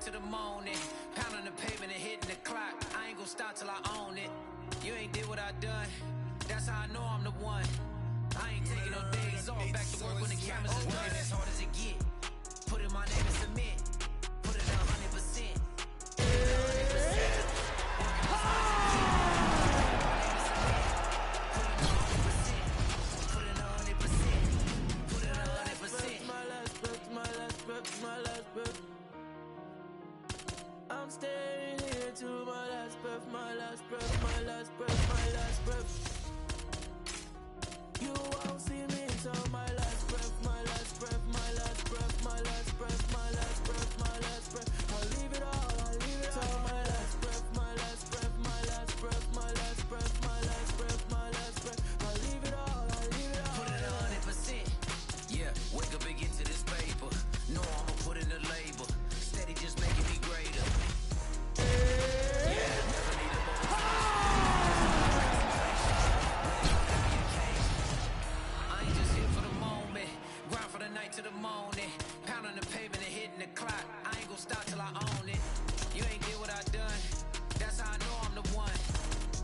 To the morning, pounding the pavement and hitting the clock. I ain't gonna stop till I own it. You ain't did what I done. That's how I know I'm the one. I ain't taking no days off. Back to work when the cameras is done. As hard as it get. Put in my name and submit. Put it 100%. Put it 100%. Put it 100%. Put it 100%. My last breath, my last breath, my last breath. I'm staying here to my last breath, my last breath, my last breath, my last breath. You won't see me till my last breath, my last breath, my last breath, my last breath, my last breath, my last breath. I'll leave it all, I'll leave it all. My last breath, my last breath, my last breath, my last breath, my last breath, my last breath. I'll leave it all, I'll leave it all. Put it 100%. Yeah, wake up and get to this paper. No, I'ma put in the labor. Steady just making me greater. To the morning, pounding the pavement and hitting the clock. I ain't gonna stop till I own it. You ain't did what I done. That's how I know I'm the one.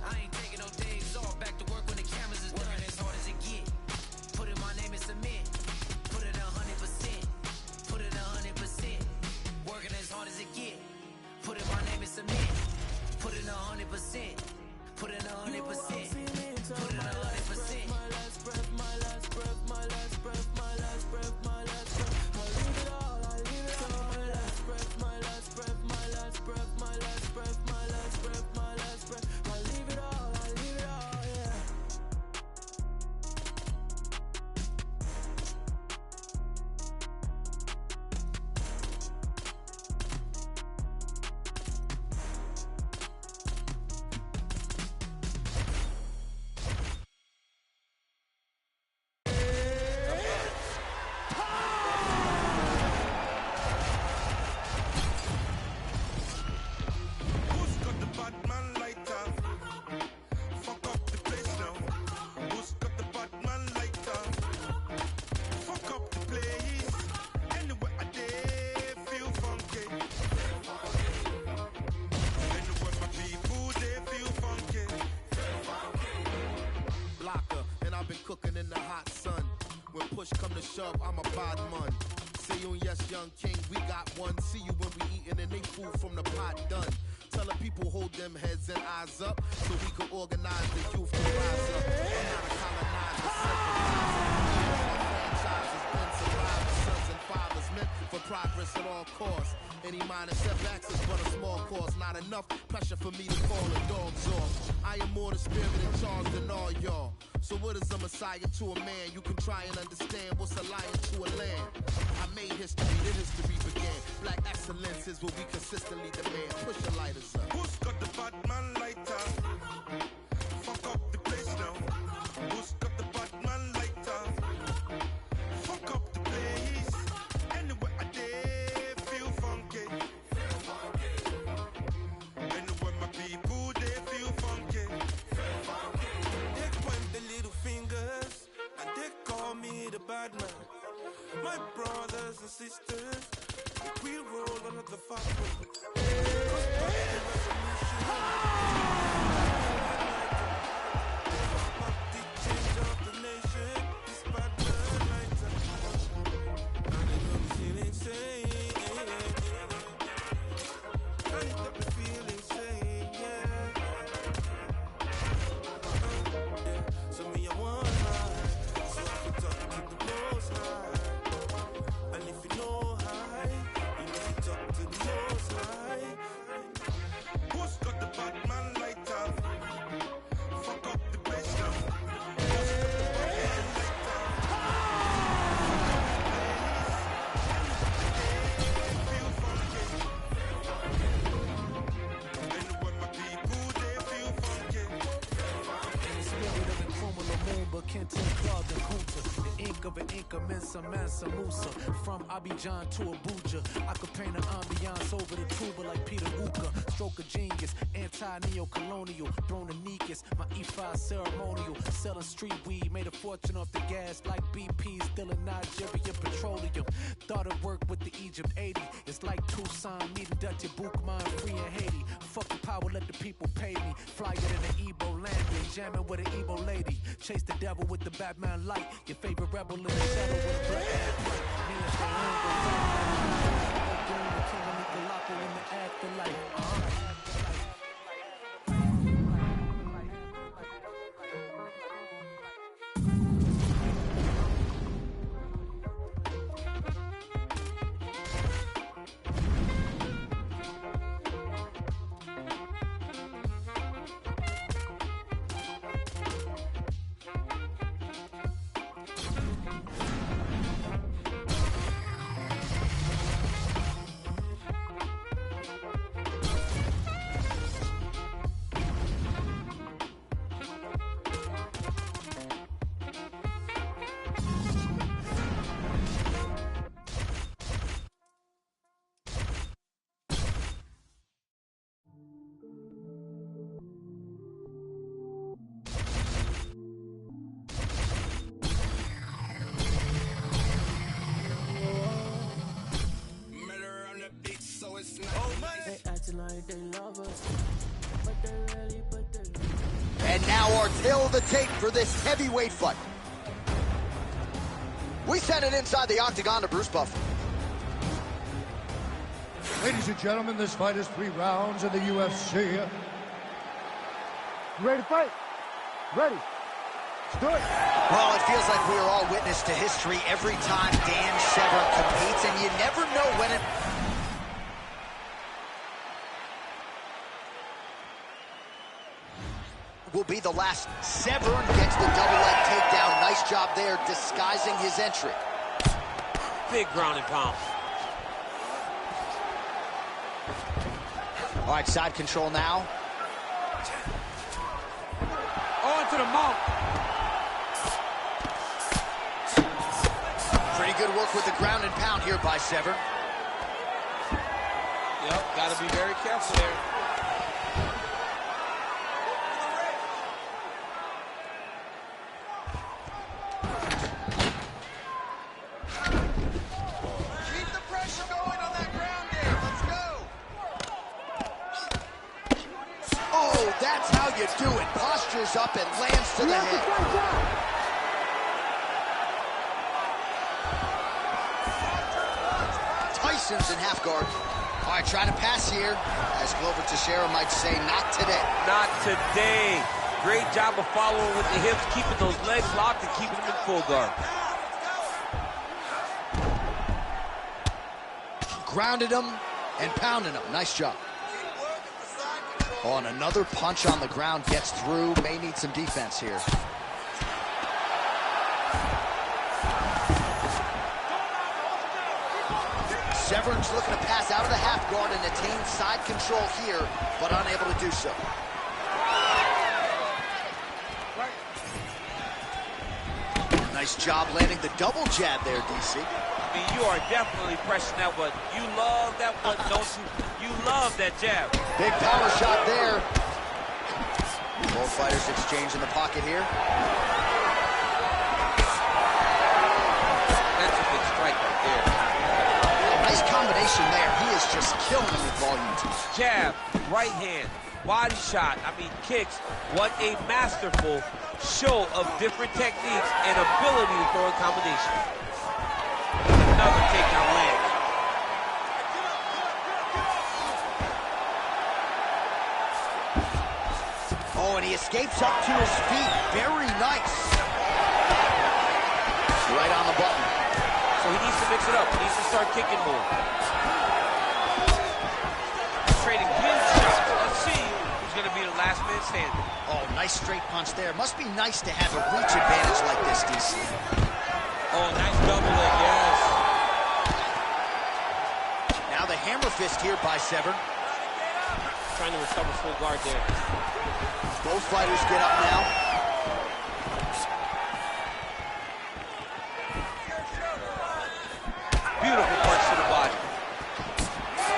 I ain't taking no days off. Back to work when the cameras is done. As hard as it get. Put in my name and submit. Put it 100%. Put it 100%. Working as hard as it get. Put in my name and submit. Put it 100%. Put it 100%. Put it 100%. My last breath, my last breath, my last breath, my last breath, my last breath. I'll leave it all, I'll leave it all. My last breath, my last breath, my last breath, my last breath, my last breath, my last breath. I'll leave it all, I'll leave it all, yeah. I'm a bad man. Say you yes, young king, we got one. See you when we eating and they food from the pot done. Tell the people hold them heads and eyes up so we can organize the youth to rise up. I'm not a colonizer, sympathizer. My franchise has been survivors, sons and fathers meant for progress at all costs. Any minor setbacks is but a small cause. Not enough pressure for me to call the dogs off. I am more the spirit in charge than all y'all. So what is a messiah to a man? You can try and understand what's a lion to a lamb. I made history, the history began. Black excellence is what we consistently demand. Push your lighters up. Who's got the Batman lighter? Fuck up the place now. Who's got the Batman lighter? Fuck up the place. Anywhere I dare. my brothers and sisters, we roll another fast one. Cause back the change of the nation. This bad man lighter, and it got me feeling insane. And it got me feeling insane, yeah. So me I want high, so I can talk to the most high. And if you know high, you need to talk to the most high. Who's got the bad man lighter? Fuck up the place now. Who's got the bad man lighter? Feel funky. And when my people, they feel funky. Spirit of the Cumula Moon, but can't take Claude and Kunta. The ink of an Inca, Mensa Mansa Musa. From Abidjan to Abuja, I could paint an ambiance over the tuba like Peter Uka. Stroke of genius, anti-neo-colonial. Throne of Negus, my E5 ceremonial. Selling street weed, made a fortune off the gas like BP, still in Nigeria petroleum. Thought of work with the Egypt 80. It's like Tucson meeting Dutch at Bookman, free in Haiti. Fuck the power, let the people pay me. Flyer than the Igbo landing, jamming with an Igbo lady. Chase the devil with the Batman light. Your favorite rebel in the shadow with a black ass light. Me and Sharongo, the king of Nicolapo in the afterlife. They acting like they love us, but they really, And now our tale of the tape for this heavyweight fight. We send it inside the octagon to Bruce Buffer. Ladies and gentlemen, this fight is 3 rounds in the UFC. You ready to fight? Ready. Let's do it. Well, it feels like we are all witness to history every time Dan Severn competes, and you never know when it... will be the last. Severn gets the double leg takedown. Nice job there, disguising his entry. Big ground and pound. All right, side control now. On to the mount. Pretty good work with the ground and pound here by Severn. Yep, got to be very careful there. Keep the pressure going on that ground game. Let's go. Oh, that's how you do it. Postures up and lands to the head. Tyson's in half guard. All right, trying to pass here. As Glover Teixeira might say, not today. Not today. Great job of following with the hips, keeping those legs locked and keeping them in full guard. Grounded him and pounded him. Nice job. Oh, and another punch on the ground gets through. May need some defense here. Severn's looking to pass out of the half guard and attain side control here, but unable to do so. Nice job landing the double jab there, DC. I mean, you are definitely pressing that one. You love that one, don't you? You love that jab. Big power shot there. Both fighters exchange in the pocket here. That's a big strike. strike right there. Nice combination there. He is just killing him with volume. Jab, right hand, body shot, kicks. What a masterful show of different techniques and ability to throw a combination. Another takedown lands. Oh, and he escapes up to his feet. Very nice. Right on the button. So he needs to mix it up. He needs to start kicking more. Trading huge shots. Let's see who's going to be the last man standing. Oh, nice straight punch there. Must be nice to have a reach advantage like this, DC. Oh, nice double leg, yes. Now the hammer fist here by Severn. Trying to recover full guard there. Both fighters get up now. Beautiful punch to the body.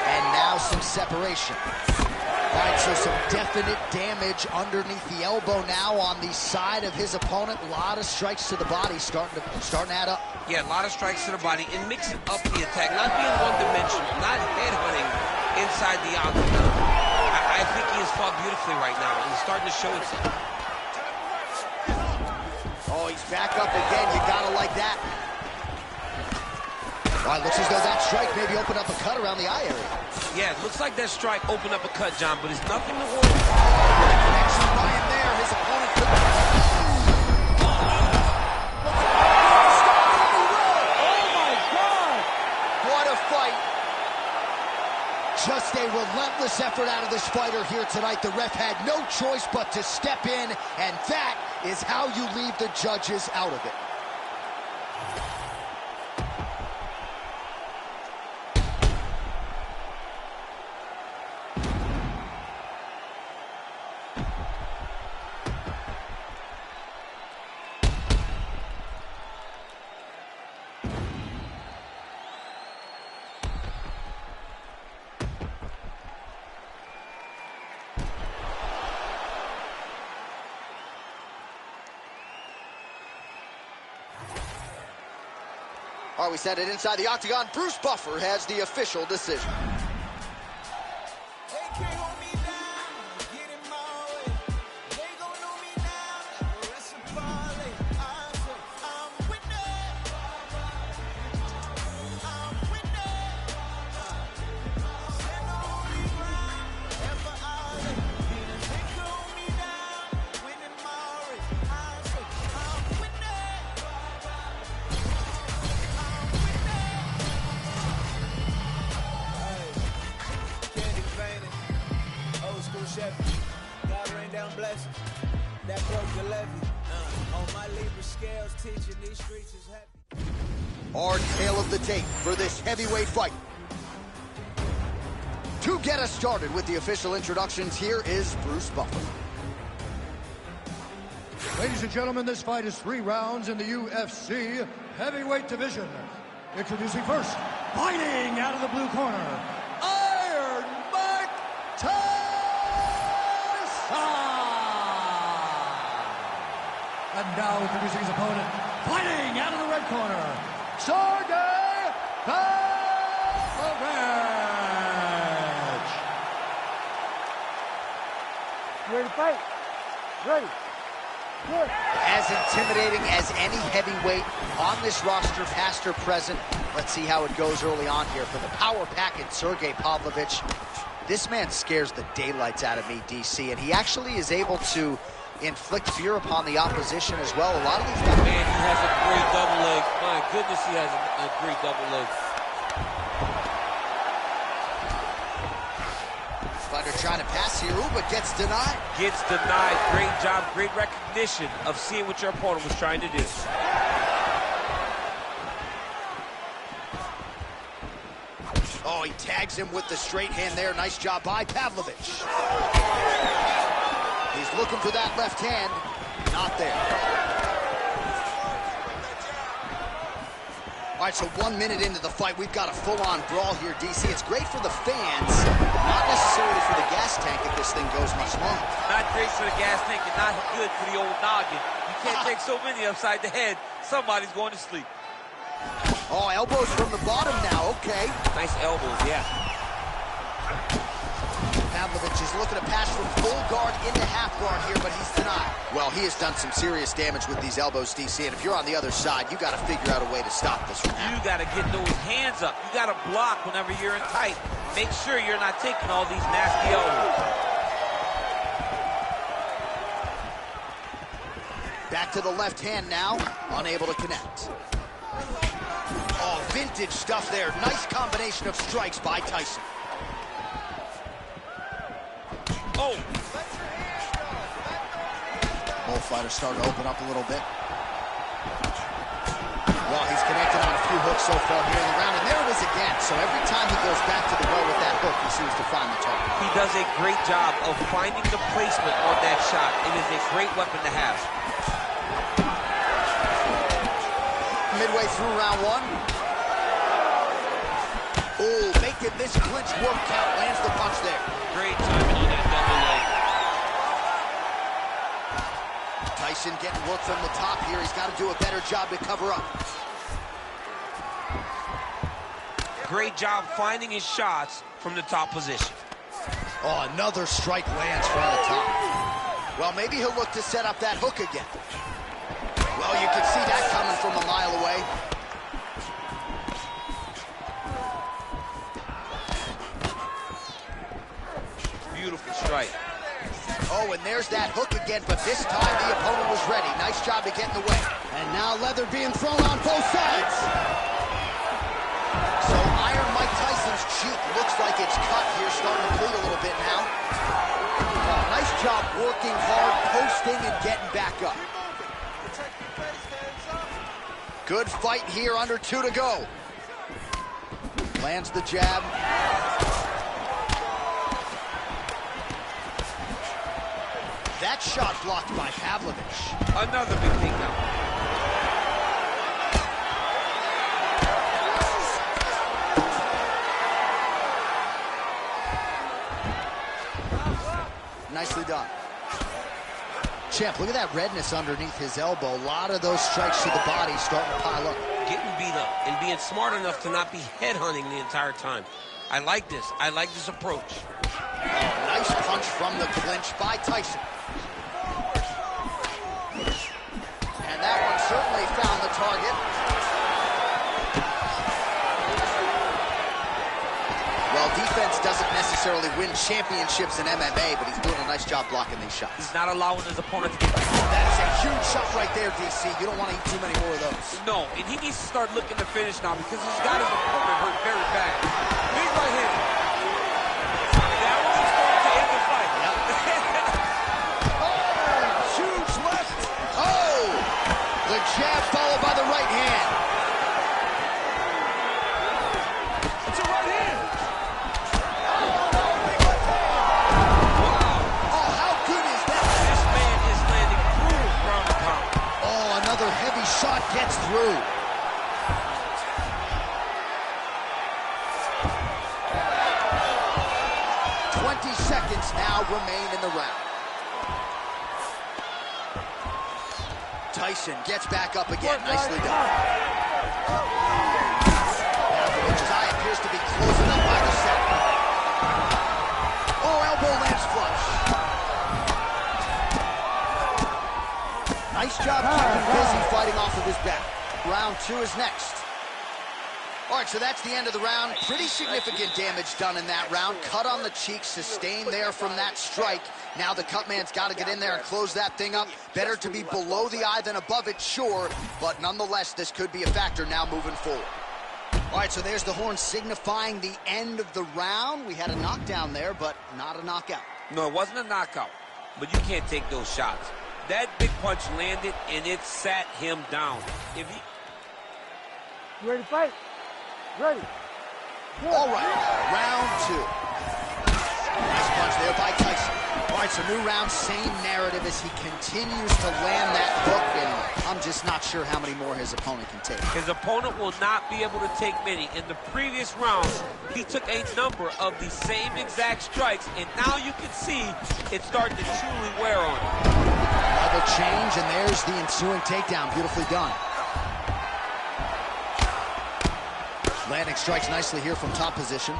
And now some separation. All right, so some definite damage underneath the elbow now on the side of his opponent. A lot of strikes to the body starting to add up. Yeah, a lot of strikes to the body and mixing up the attack, not being one-dimensional, not headhunting inside the octagon. I think he has fought beautifully right now, and he's starting to show himself. Oh, he's back up again. You gotta like that. All right, looks as though that strike maybe opened up a cut around the eye area. Yeah, it looks like that strike opened up a cut, John, but it's nothing to worry about. Connection by him there. His opponent couldn't. Oh my God! What a fight. Just a relentless effort out of this fighter here tonight. The ref had no choice but to step in, and that is how you leave the judges out of it. All right, we send it inside the octagon. Bruce Buffer has the official decision. God rain down blessings. That broke the levee. On my Libra scales, teaching these streets is heavy. Our tale of the tape for this heavyweight fight. To get us started with the official introductions, here is Bruce Buffer. Ladies and gentlemen, this fight is 3 rounds in the UFC heavyweight division. Introducing first, fighting out of the blue corner, Iron Mike Tyson! And now introducing his opponent, fighting out of the red corner, Sergey Pavlovich! You ready to fight? Ready. Good. As intimidating as any heavyweight on this roster, past or present. Let's see how it goes early on here for the power packet, Sergey Pavlovich. This man scares the daylights out of me, DC, and he actually is able to inflict fear upon the opposition as well. A lot of these guys... Man, he has a great double leg. My goodness, he has a great double leg. Fighter trying to pass here, but gets denied. Gets denied. Great job, great recognition of seeing what your opponent was trying to do. Oh, he tags him with the straight hand there. Nice job by Pavlovich. He's looking for that left hand. Not there. All right, so 1 minute into the fight, we've got a full-on brawl here, DC. It's great for the fans, not necessarily for the gas tank if this thing goes much longer. Not great for the gas tank and not good for the old noggin. You can't take so many upside the head. Somebody's going to sleep. Oh, elbows from the bottom now, okay. Nice elbows, yeah. Pavlovich is looking to pass from full guard into half guard here, but he's denied. Well, he has done some serious damage with these elbows, DC, and if you're on the other side, you got to figure out a way to stop this from happening. You got to get those hands up. You got to block whenever you're in tight. Make sure you're not taking all these nasty elbows. Back to the left hand now, unable to connect. Oh, vintage stuff there. Nice combination of strikes by Tyson. Oh! Both fighters starting to open up a little bit. Well, he's connected on a few hooks so far here in the round, and there it is again. So every time he goes back to the well with that hook, he seems to find the target. He does a great job of finding the placement on that shot. It is a great weapon to have. Midway through round one. Oh, making this clinch work count. Lands the punch there. Great timing on that double leg. Tyson getting work from the top here. He's got to do a better job to cover up. Great job finding his shots from the top position. Oh, another strike lands from the top. Well, maybe he'll look to set up that hook again. Well, you can see that coming from a mile away. Beautiful strike. Oh, and there's that hook again, but this time the opponent was ready. Nice job to get in the way. And now leather being thrown on both sides. So Iron Mike Tyson's cheek looks like it's cut here, starting to bleed a little bit now. Oh, nice job working hard, posting, and getting back up. Good fight here, under 2 to go. Lands the jab. That shot blocked by Pavlovich. Another big takedown. Nicely done. Champ, look at that redness underneath his elbow. A lot of those strikes to the body starting to pile up. Getting beat up and being smart enough to not be headhunting the entire time. I like this. I like this approach. Oh, nice punch from the clinch by Tyson. And that one certainly found the target. Well, defense doesn't necessarily win championships in MMA, but he's doing a nice job blocking these shots. He's not allowing his opponent to get back. That is a huge shot right there, DC. You don't want to eat too many more of those. No, and he needs to start looking to finish now because he's got his opponent hurt very bad. Big right hand. That was starting to end the fight. Yep. Oh, huge left. Oh, the jab followed by the right hand. It's a right hand. Oh, how good is that? This man is landing brutal ground and pound. Oh, another heavy shot gets through. Seconds now remain in the round. Tyson gets back up again. Nicely done. Pavlovich's eye appears to be closing up by the second. Oh, elbow lands flush. Nice job keeping busy fighting off of his back. Round 2 is next. All right, so that's the end of the round. Pretty significant damage done in that round. Cut on the cheek, sustained there from that strike. Now the cut man's got to get in there and close that thing up. Better to be below the eye than above it, sure. But nonetheless, this could be a factor now moving forward. All right, so there's the horn signifying the end of the round. We had a knockdown there, but not a knockout. No, it wasn't a knockout, but you can't take those shots. That big punch landed, and it sat him down. If he... You ready to fight? Ready. All right, round 2. Nice punch there by Tyson. All right, so new round, same narrative as he continues to land that hook, and I'm just not sure how many more his opponent can take. His opponent will not be able to take many. In the previous rounds, he took a number of the same exact strikes, and now you can see it's starting to truly wear on him. Another change, and there's the ensuing takedown. Beautifully done. strikes nicely here from top position.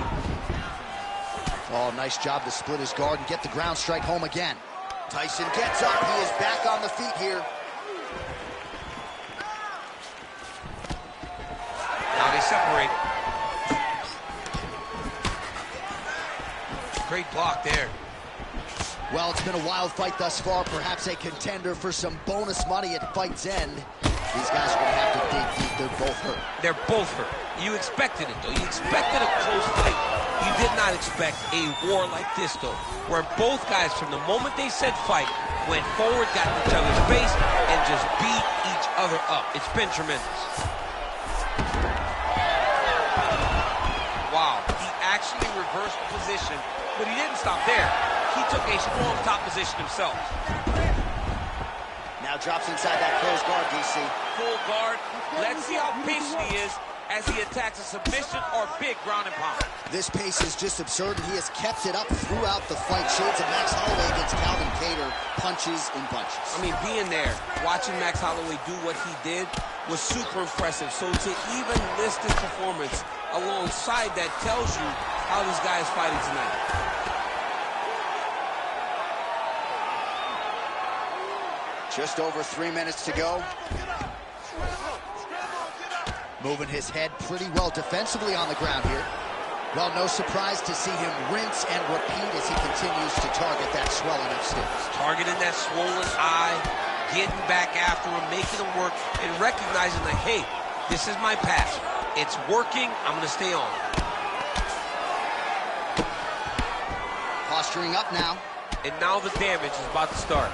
Oh, nice job to split his guard and get the ground strike home again. Tyson gets up. He is back on the feet here. Now they separate. Great block there. Well, it's been a wild fight thus far. Perhaps a contender for some bonus money at fight's end. These guys are going to have to dig deep. They're both hurt. They're both hurt. You expected it, though. You expected a close fight. You did not expect a war like this, though, where both guys, from the moment they said fight, went forward, got in each other's face, and just beat each other up. It's been tremendous. Wow. He actually reversed the position, but he didn't stop there. He took a strong top position himself. Now drops inside that closed guard, DC. Full guard. Let's see how patient he is as he attacks a submission or big ground and pound. This pace is just absurd, and he has kept it up throughout the fight. Shades of Max Holloway against Calvin Kattar, punches in bunches. I mean, being there, watching Max Holloway do what he did was super impressive. So to even list his performance alongside that tells you how this guy is fighting tonight. Just over 3 minutes to go. Moving his head pretty well defensively on the ground here. Well, no surprise to see him rinse and repeat as he continues to target that swelling upstairs. Targeting that swollen eye, getting back after him, making him work, and recognizing that, hey, this is my path. It's working. I'm going to stay on. Posturing up now. And now the damage is about to start.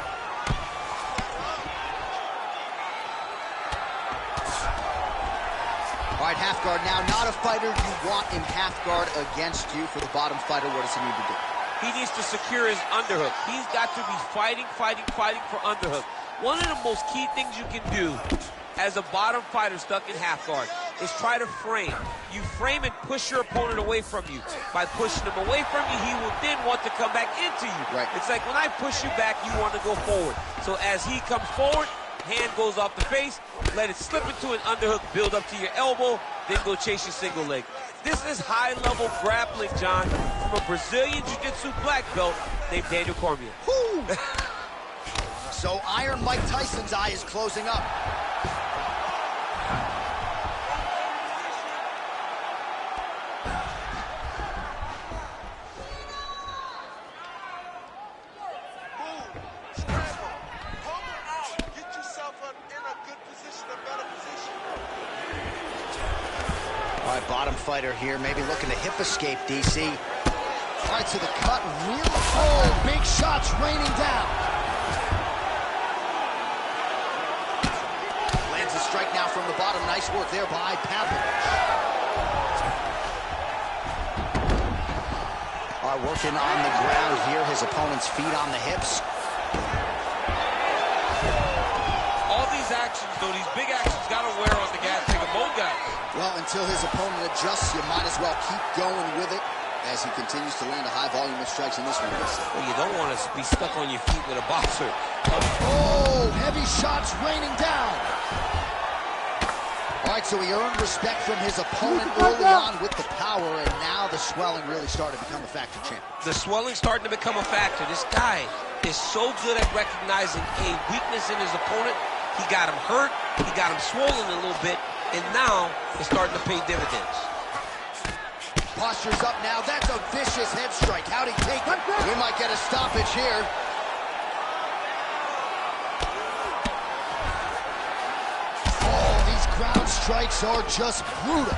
All right, half guard now. Not a fighter you want in half guard against you. For the bottom fighter, what does he need to do? He needs to secure his underhook. He's got to be fighting for underhook. One of the most key things you can do as a bottom fighter stuck in half guard is try to frame. You frame and push your opponent away from you. By pushing him away from you, he will then want to come back into you. Right. It's like when I push you back, you want to go forward. So as he comes forward, hand goes off the face, let it slip into an underhook, build up to your elbow, then go chase your single leg. This is high-level grappling, John, from a Brazilian Jiu-Jitsu black belt named Daniel Cormier. So Iron Mike Tyson's eye is closing up. Bottom fighter here, maybe looking to hip escape, DC. All right, so the cut really, oh, big shots raining down. Lands a strike now from the bottom. Nice work there by Pavlovich. All right, working on the ground here. His opponent's feet on the hips. All these actions, though, these big actions, got to wear on the gas tank of both guys. Well, until his opponent adjusts, you might as well keep going with it as he continues to land a high volume of strikes in this one. Well, you don't want to be stuck on your feet with a boxer. Oh, heavy shots raining down. All right, so he earned respect from his opponent early on with the power, and now the swelling really started to become a factor, champ. The swelling's starting to become a factor. This guy is so good at recognizing a weakness in his opponent. He got him hurt, he got him swollen a little bit, and now it's starting to pay dividends. Posture's up now. That's a vicious head strike. How'd he take it? We might get a stoppage here. Oh, these ground strikes are just brutal.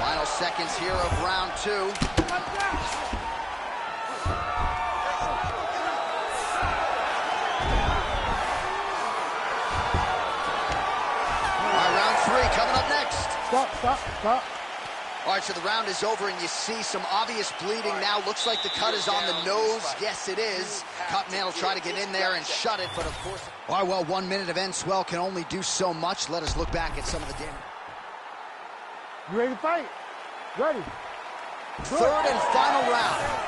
Final seconds here of round 2. Coming up next. Stop. All right, so the round is over, and you see some obvious bleeding now. Looks like the cut is on the nose. Yes, it is. Cut man will try to get in there and shut it, but of course... All right, well, 1 minute of end swell can only do so much. Let us look back at some of the damage. You ready to fight? Ready. Third and final round.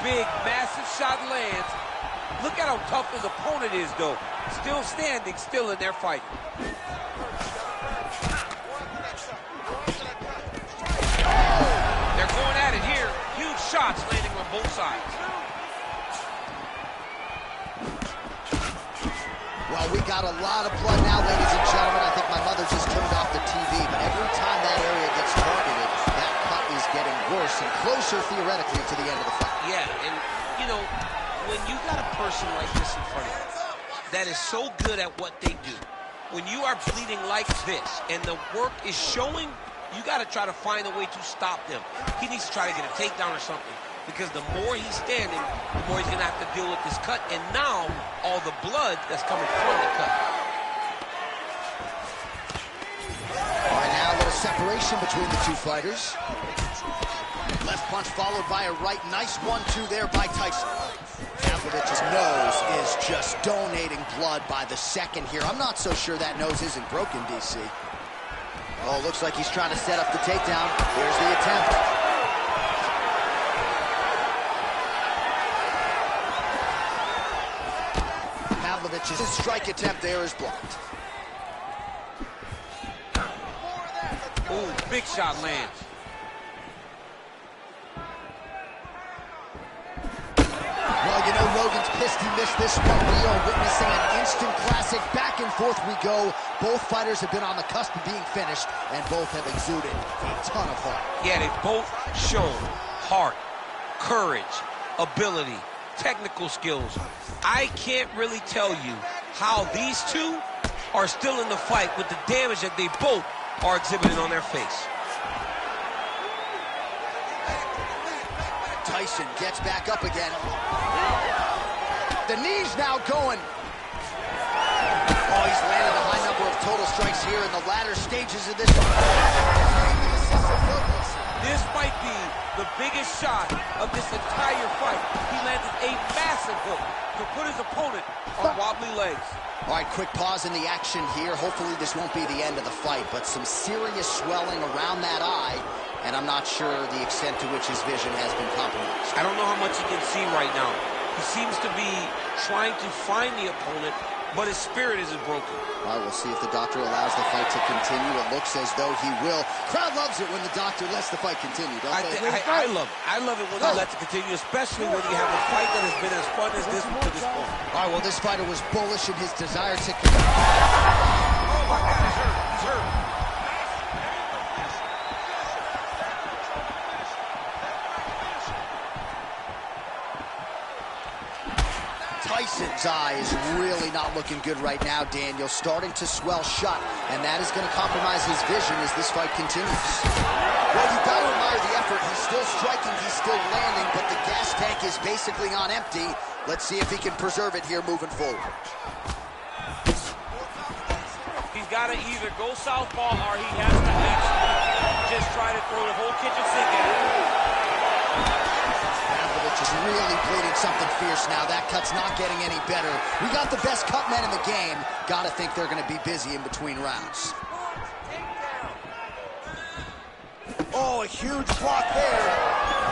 big, massive shot lands. Look at how tough his opponent is, though. Still standing, still in their fight. They're going at it here. Huge shots landing on both sides. Well, we got a lot of blood now, ladies and gentlemen. I think my mother just turned off the TV, but every time that area gets targeted, that cut is getting worse and closer, theoretically, to the end of the fight. Yeah, and, you know, when you got a person like this in front of you that is so good at what they do, when you are bleeding like this and the work is showing, you got to try to find a way to stop them. He needs to try to get a takedown or something, because the more he's standing, the more he's going to have to deal with this cut, and now all the blood that's coming from the cut. All right, now a little separation between the two fighters. Left punch followed by a right. Nice 1-2 there by Tyson. Pavlovich's nose is just donating blood by the second here. I'm not so sure that nose isn't broken, DC. Oh, looks like he's trying to set up the takedown. Here's the attempt. Pavlovich's strike attempt there is blocked. Ooh, big shot lands. Well, you know, Rogan's pissed he missed this one. We are witnessing an instant classic. Back and forth we go. Both fighters have been on the cusp of being finished, and both have exuded a ton of heart. Yeah, they've both shown heart, courage, ability, technical skills. I can't really tell you how these two are still in the fight with the damage that they both are exhibiting on their face. Tyson gets back up again. The knee's now going. Oh, he's landed a high number of total strikes here in the latter stages of this. This might be the biggest shot of this entire fight. He landed a massive hook to put his opponent on wobbly legs. All right, quick pause in the action here. Hopefully this won't be the end of the fight, but some serious swelling around that eye, and I'm not sure the extent to which his vision has been compromised. I don't know how much he can see right now. He seems to be trying to find the opponent, but his spirit isn't broken. All right, we'll see if the doctor allows the fight to continue. It looks as though he will. Crowd loves it when the doctor lets the fight continue, don't they? I love it. I love it when he lets it continue, especially when you have a fight that has been as fun as this one to this point. All right, well, this fighter was bullish in his desire to... Oh, my God, he's hurt. He's hurt. Tyson's eye is really not looking good right now, Daniel. Starting to swell shut, and that is going to compromise his vision as this fight continues. Well, you've got to admire the effort. He's still striking, he's still landing, but the gas tank is basically on empty. Let's see if he can preserve it here moving forward. He's got to either go southpaw or he has to actually just try to throw the whole kitchen sink at him. Just really bleeding something fierce now. That cut's not getting any better. We got the best cut men in the game. Gotta think they're gonna be busy in between rounds. Oh, a huge block there.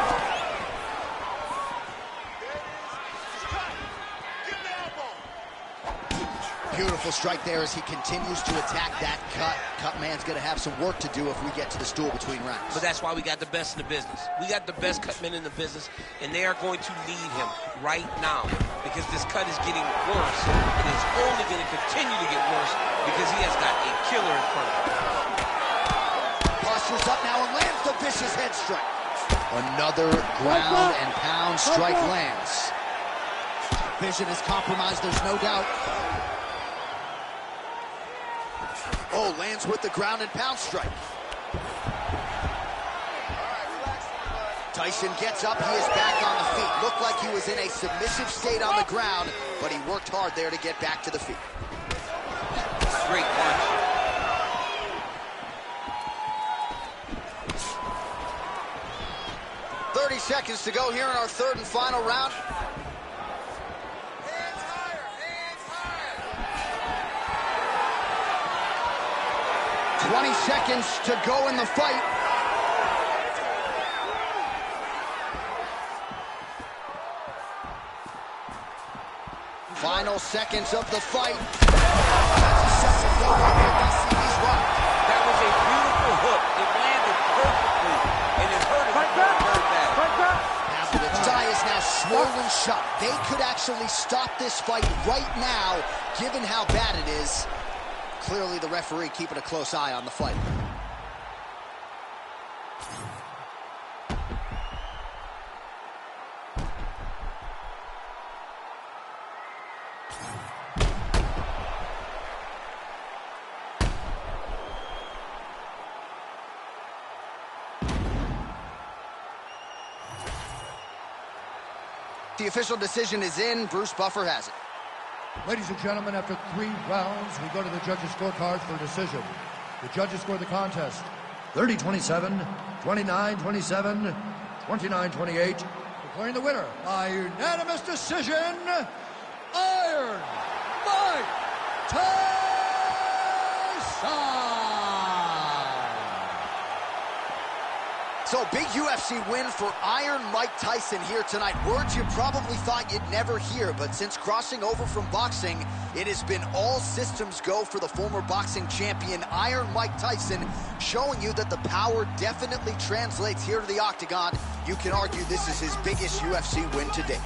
Beautiful strike there as he continues to attack that cut. Cut man's gonna have some work to do if we get to the stool between rounds. But that's why we got the best in the business. We got the best cut men in the business, and they are going to lead him right now because this cut is getting worse, and it's only going to continue to get worse because he has got a killer in front of him. Postures up now and lands the vicious head strike. Another ground and pound strike lands. Vision is compromised, there's no doubt. Oh, lands with the ground and pound strike. Tyson gets up, he is back on the feet. Looked like he was in a submissive state on the ground, but he worked hard there to get back to the feet. Great punch. .30 seconds to go here in our third and final round. 20 seconds to go in the fight. Final seconds of the fight. That's a second go right here. DCB's rock. That was a beautiful hook. It landed perfectly, and it hurt him very bad. Pavlovich eye is now swollen shut. They could actually stop this fight right now, given how bad it is. Clearly, the referee keeping a close eye on the fight. The official decision is in. Bruce Buffer has it. Ladies and gentlemen, after 3 rounds, we go to the judges' scorecards for a decision. The judges score the contest 30-27, 29-27, 29-28. Declaring the winner by unanimous decision, Iron Mike Tyson! So, big UFC win for Iron Mike Tyson here tonight. Words you probably thought you'd never hear, but since crossing over from boxing, it has been all systems go for the former boxing champion, Iron Mike Tyson, showing you that the power definitely translates here to the octagon. You can argue this is his biggest UFC win to date.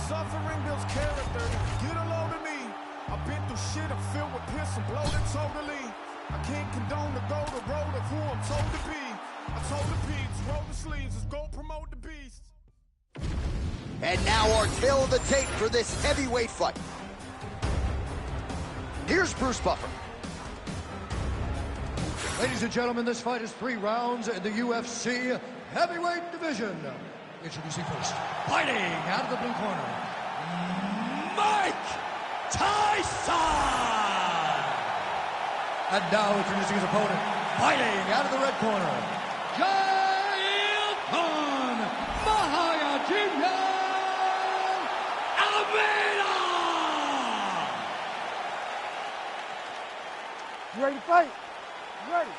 Suffering builds character. Get a load of me. I've been through shit. I'm filled with piss and bloated totally. I can't condone to go the road of who I'm told to be. I told the peeps, roll the sleeves, let's go promote the beast. And now our tale of the tape for this heavyweight fight. Here's Bruce Buffer. Ladies and gentlemen, this fight is 3 rounds in the UFC heavyweight division. Introducing first, fighting out of the blue corner, Mike Tyson! And now introducing his opponent, fighting out of the red corner, Jailton Mahayajimyan Almeida! You ready to fight? You ready?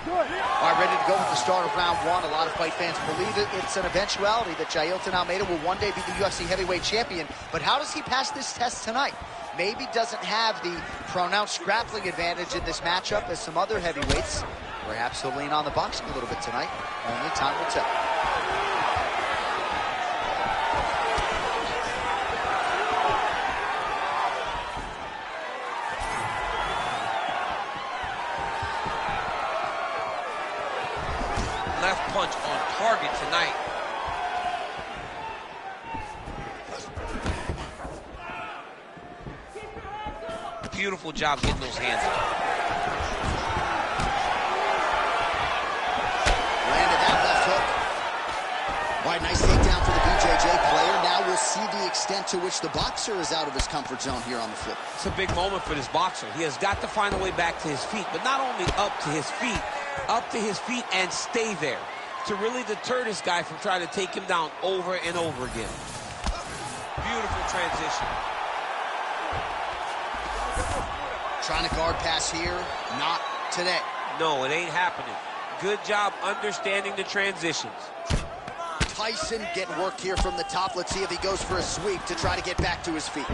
Good. All right, ready to go with the start of round 1. A lot of fight fans believe it's an eventuality that Jailton Almeida will one day be the UFC heavyweight champion. But how does he pass this test tonight? Maybe doesn't have the pronounced grappling advantage in this matchup as some other heavyweights. Perhaps he'll lean on the boxing a little bit tonight. Only time will tell. Left punch on target tonight. Beautiful job getting those hands up. Landed that left hook. All right, nice takedown for the BJJ player. Now we'll see the extent to which the boxer is out of his comfort zone here on the floor. It's a big moment for this boxer. He has got to find a way back to his feet, but not only up to his feet and stay there to really deter this guy from trying to take him down over and over again. Beautiful transition. Trying to guard pass here, not today. No, it ain't happening. Good job understanding the transitions. Tyson getting work here from the top. Let's see if he goes for a sweep to try to get back to his feet.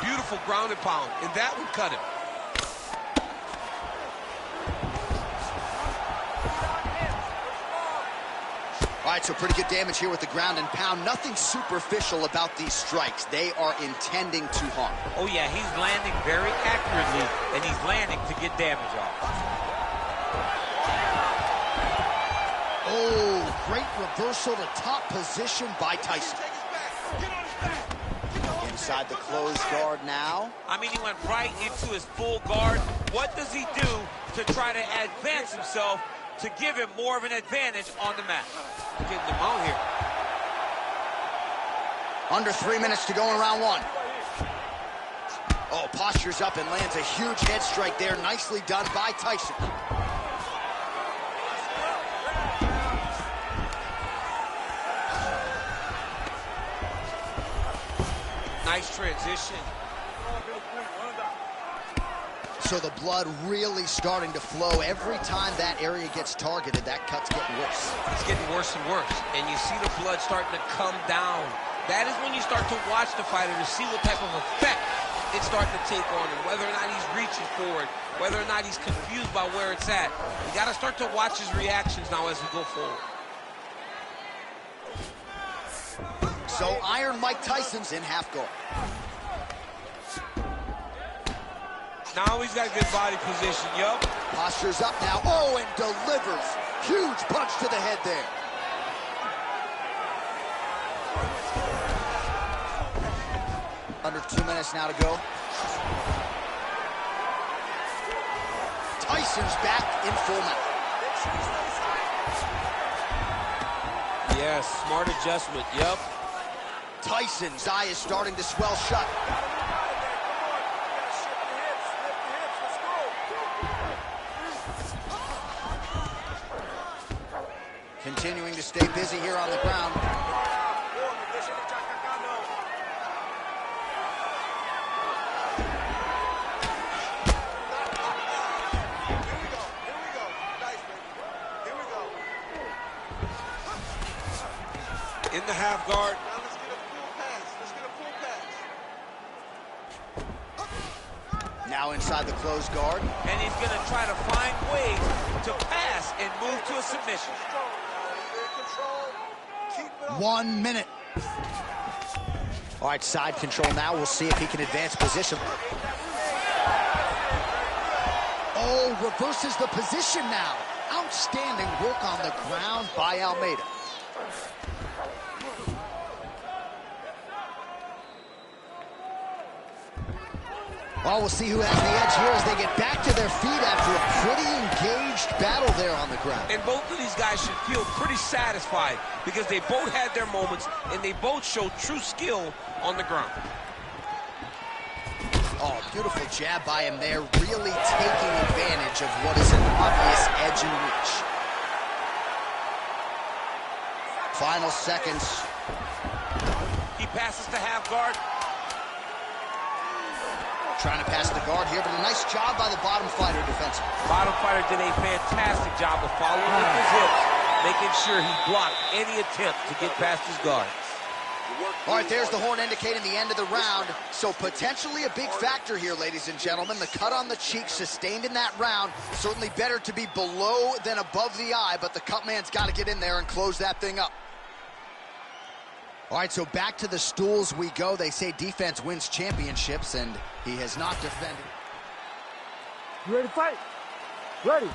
Beautiful ground and pound, and that would cut him. All right, so pretty good damage here with the ground and pound. Nothing superficial about these strikes. They are intending to harm. Oh, yeah, he's landing very accurately, and he's landing to get damage off. Oh, great reversal to top position by Tyson. Inside the closed guard now. I mean, he went right into his full guard. What does he do to try to advance himself to give him more of an advantage on the mat? Getting him out here. Under 3 minutes to go in round 1. Oh, postures up and lands a huge head strike there. Nicely done by Tyson. Nice transition. So the blood really starting to flow. Every time that area gets targeted, that cut's getting worse. It's getting worse and worse. And you see the blood starting to come down. That is when you start to watch the fighter to see what type of effect it's starting to take on him, whether or not he's reaching for it, whether or not he's confused by where it's at. You got to start to watch his reactions now as we go forward. So Iron Mike Tyson's in half guard. Now he's got good body position, yup. Posture's up now. Oh, and delivers. Huge punch to the head there. Under 2 minutes now to go. Tyson's back in full mount. Yes, smart adjustment, yup. Tyson's eye is starting to swell shut. Continuing to stay busy here on the ground. In the half guard. Now inside the closed guard. And he's going to try to find ways to pass and move to a submission. 1 minute. All right, side control now. We'll see if he can advance position. Oh, reverses the position now. Outstanding work on the ground by Almeida. Well, we'll see who has the edge here as they get back to their feet after a pretty engaged battle there on the ground. And both of these guys should feel pretty satisfied because they both had their moments and they both showed true skill on the ground. Oh, beautiful jab by him there, really taking advantage of what is an obvious edge and reach. Final seconds. He passes to half guard. Trying to pass the guard here, but a nice job by the bottom fighter defensively. Bottom fighter did a fantastic job of following with his hips, making sure he blocked any attempt to get past his guard. All right, there's the horn indicating the end of the round. So potentially a big factor here, ladies and gentlemen. The cut on the cheek sustained in that round. Certainly better to be below than above the eye, but the cut man's got to get in there and close that thing up. All right, so back to the stools we go. They say defense wins championships, and he has not defended. You ready to fight? Ready.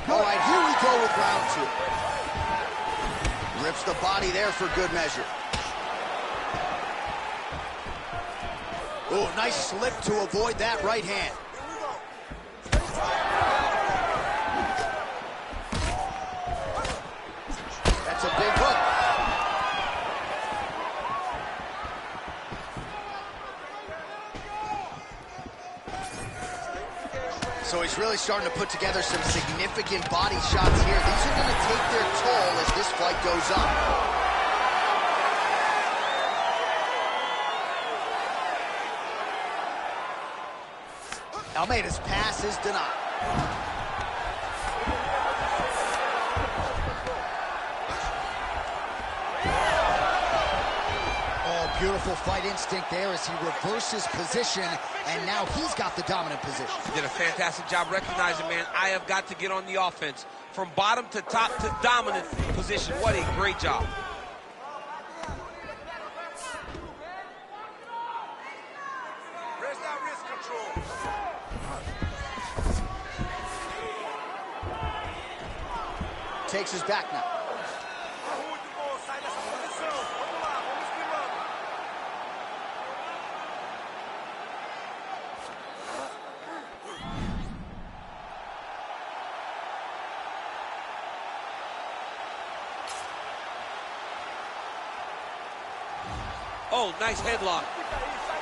All right, here we go with round two. Rips the body there for good measure. Oh, nice slip to avoid that right hand. That's a big hook. So he's really starting to put together some significant body shots here. These are going to take their toll as this fight goes on. Almeida's pass is denied. Oh, beautiful fight instinct there as he reverses position, and now he's got the dominant position. He did a fantastic job recognizing, man, I have got to get on the offense. From bottom to top to dominant position. What a great job. Where's that wrist control? Takes his back now. Oh, nice headlock.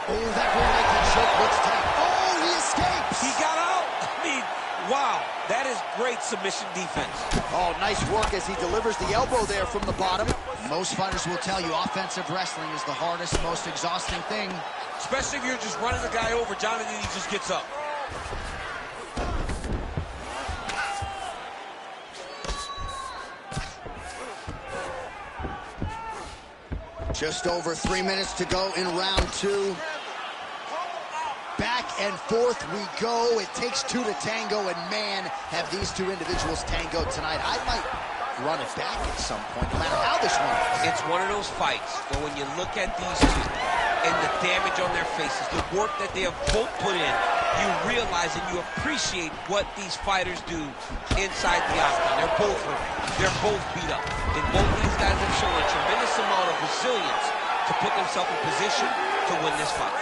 Oh, that rear naked choke looks tight. Oh, he escapes. He got out. I mean, wow, that is great great submission defense. Oh, nice work as he delivers the elbow there from the bottom. Most fighters will tell you offensive wrestling is the hardest, most exhausting thing. Especially if you're just running the guy over, Jonathan, he just gets up. Just over 3 minutes to go in round 2. Back and forth we go. It takes two to tango, and man, have these two individuals tangoed tonight. I might run it back at some point, no matter how this one is. It's one of those fights where when you look at these two and the damage on their faces, the work that they have both put in, you realize and you appreciate what these fighters do inside the octagon. They're both hurt. They're both beat up. And both of these guys have shown a tremendous amount of resilience to put themselves in position to win this fight.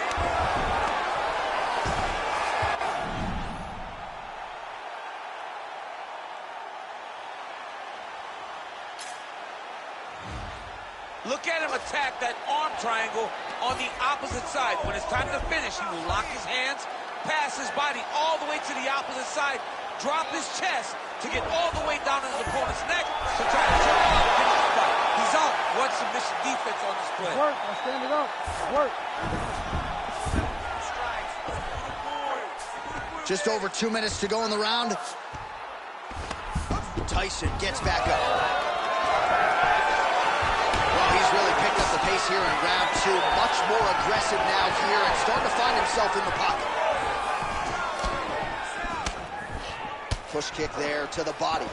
Look at him attack that arm triangle on the opposite side. When it's time to finish, he will lock his hands, pass his body all the way to the opposite side, drop his chest to get all the way down to his opponent's neck to try to choke him out and finish the fight. He's out. One submission defense on display. Work. I stand it up. Work. Just over 2 minutes to go in the round. Tyson gets back up. Well, he's really picked up the pace here in round 2. Much more aggressive now here and starting to find himself in the pocket. Push kick there to the body.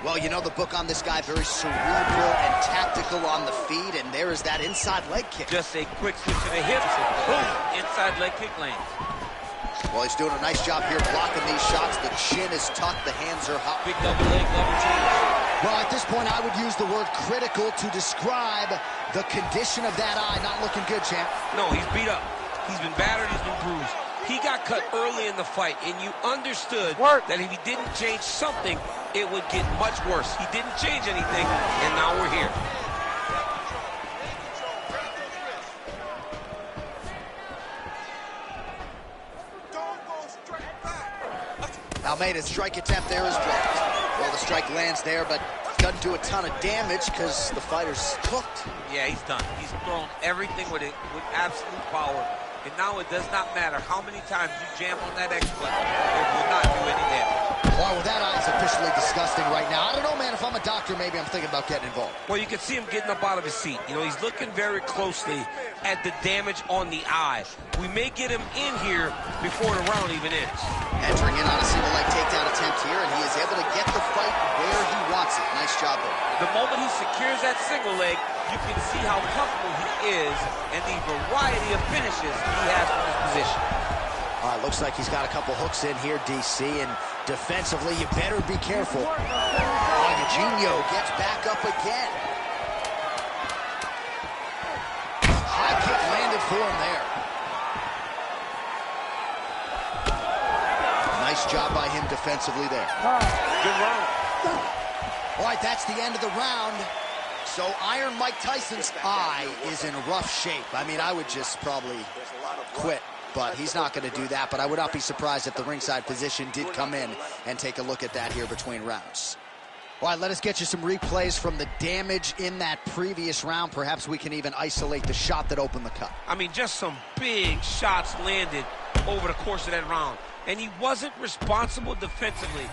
Well, you know the book on this guy, very cerebral and tactical on the feet, and there is that inside leg kick. Just a quick switch to the hips, and boom, inside leg kick lands. Well, he's doing a nice job here blocking these shots. The chin is tucked, the hands are hot. Big double leg, double chin. Well, at this point, I would use the word critical to describe the condition of that eye. Not looking good, champ. No, he's beat up. He's been battered, he's been bruised. He got cut early in the fight, and you understood that if he didn't change something, it would get much worse. He didn't change anything, and now we're here. Almeida's strike attempt there is blocked. Well, the strike lands there, but doesn't do a ton of damage because the fighter's cooked. Yeah, he's done. He's thrown everything with absolute power. And now it does not matter how many times you jam on that X-Flex. It will not do any damage. Wow, well, that eye's officially disgusting right now. I don't know, man. If I'm a doctor, maybe I'm thinking about getting involved. Well, you can see him getting up out of his seat. You know, he's looking very closely at the damage on the eye. We may get him in here before the round even ends. Entering in on a single leg takedown attempt here, and he is able to get the fight where he wants it. Nice job there. The moment he secures that single leg, you can see how comfortable he is and the variety of finishes he has from his position. All right, looks like he's got a couple hooks in here, DC, and defensively, you better be careful. Oh, Eugenio gets back up again. High kick landed for him there. Nice job by him defensively there. Good round. All right, that's the end of the round. So Iron Mike Tyson's eye is in rough shape. I mean, I would just probably quit, but he's not going to do that. But I would not be surprised if the ringside physician did come in and take a look at that here between rounds. All right, let us get you some replays from the damage in that previous round. Perhaps we can even isolate the shot that opened the cut. I mean, just some big shots landed over the course of that round. And he wasn't responsible defensively.